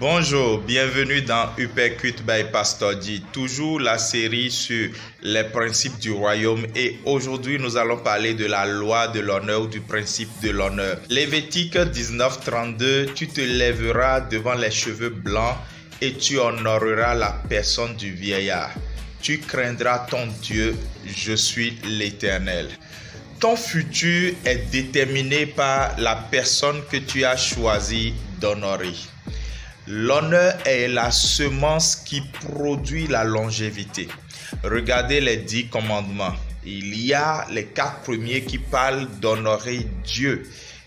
Bonjour, bienvenue dans Uppercut by Pastor D. Toujours la série sur les principes du royaume et aujourd'hui nous allons parler de la loi de l'honneur ou du principe de l'honneur. Lévitique 19:32, tu te lèveras devant les cheveux blancs et tu honoreras la personne du vieillard. Tu craindras ton Dieu, je suis l'Éternel. Ton futur est déterminé par la personne que tu as choisi d'honorer. L'honneur est la semence qui produit la longévité. Regardez les 10 commandements. Il y a les 4 premiers qui parlent d'honorer Dieu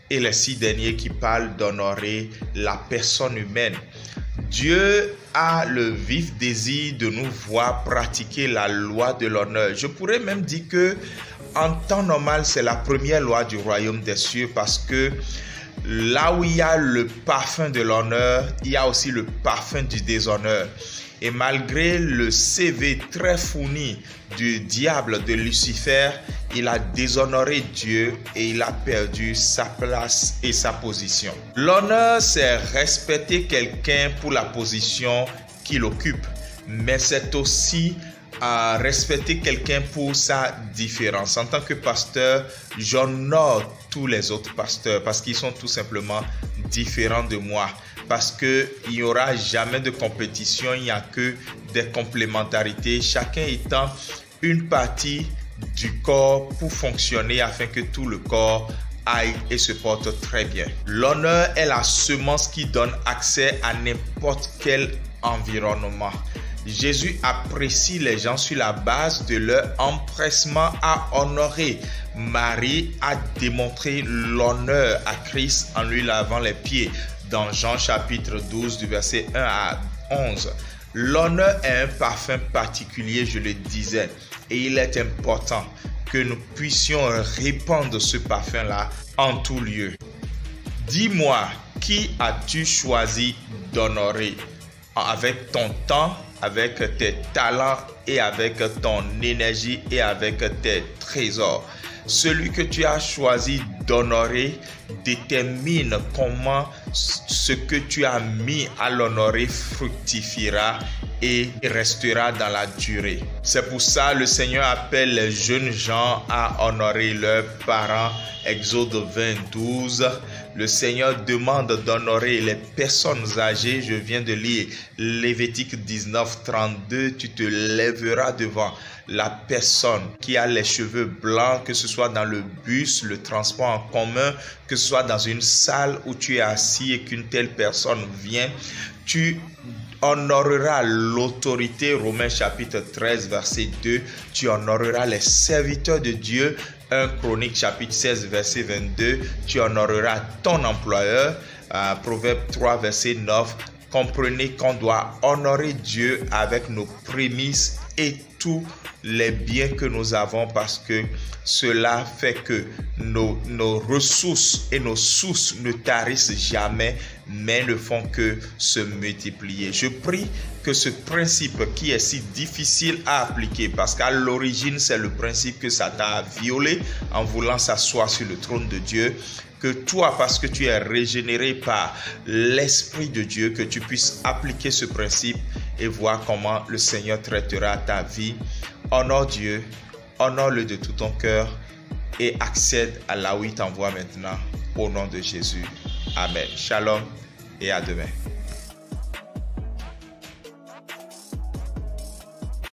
et les 6 derniers qui parlent d'honorer la personne humaine. Dieu a le vif désir de nous voir pratiquer la loi de l'honneur. Je pourrais même dire que en temps normal, c'est la première loi du royaume des cieux parce que là où il y a le parfum de l'honneur, il y a aussi le parfum du déshonneur. Et malgré le CV très fourni du diable, de Lucifer, il a déshonoré Dieu et il a perdu sa place et sa position. L'honneur, c'est respecter quelqu'un pour la position qu'il occupe, mais c'est aussi respecter quelqu'un pour sa différence. En tant que pasteur, j'honore tous les autres pasteurs parce qu'ils sont tout simplement différents de moi. Parce qu'il n'y aura jamais de compétition, il n'y a que des complémentarités, chacun étant une partie du corps pour fonctionner afin que tout le corps aille et se porte très bien. L'honneur est la semence qui donne accès à n'importe quel environnement. Jésus apprécie les gens sur la base de leur empressement à honorer. Marie a démontré l'honneur à Christ en lui lavant les pieds. Dans Jean chapitre 12 du verset 1 à 11. L'honneur est un parfum particulier, je le disais, et il est important que nous puissions répandre ce parfum-là en tout lieu. Dis-moi, qui as-tu choisi d'honorer avec ton temps, avec tes talents et avec ton énergie et avec tes trésors? Celui que tu as choisi d'honorer détermine comment ce que tu as mis à l'honorer fructifiera et restera dans la durée. C'est pour ça que le Seigneur appelle les jeunes gens à honorer leurs parents. Exode 20:12. Le Seigneur demande d'honorer les personnes âgées. Je viens de lire Lévitique 19:32. Tu te lèveras devant la personne qui a les cheveux blancs, que ce soit dans le bus, le transport en commun, que ce soit dans une salle où tu es assis et qu'une telle personne vient. Tu honoreras l'autorité. Romains chapitre 13 verset 2. Tu honoreras les serviteurs de Dieu. 1 Chronique chapitre 16 verset 22. Tu honoreras ton employeur. Proverbe 3 verset 9. Comprenez qu'on doit honorer Dieu avec nos prémices et tous les biens que nous avons parce que cela fait que nos ressources et nos sources ne tarissent jamais mais ne font que se multiplier. Je prie que ce principe qui est si difficile à appliquer parce qu'à l'origine c'est le principe que Satan a violé en voulant s'asseoir sur le trône de Dieu, que toi, parce que tu es régénéré par l'Esprit de Dieu, que tu puisses appliquer ce principe et voir comment le Seigneur traitera ta vie. Honore Dieu, honore-le de tout ton cœur et accède à là où il t'envoie maintenant au nom de Jésus. Amen. Shalom et à demain.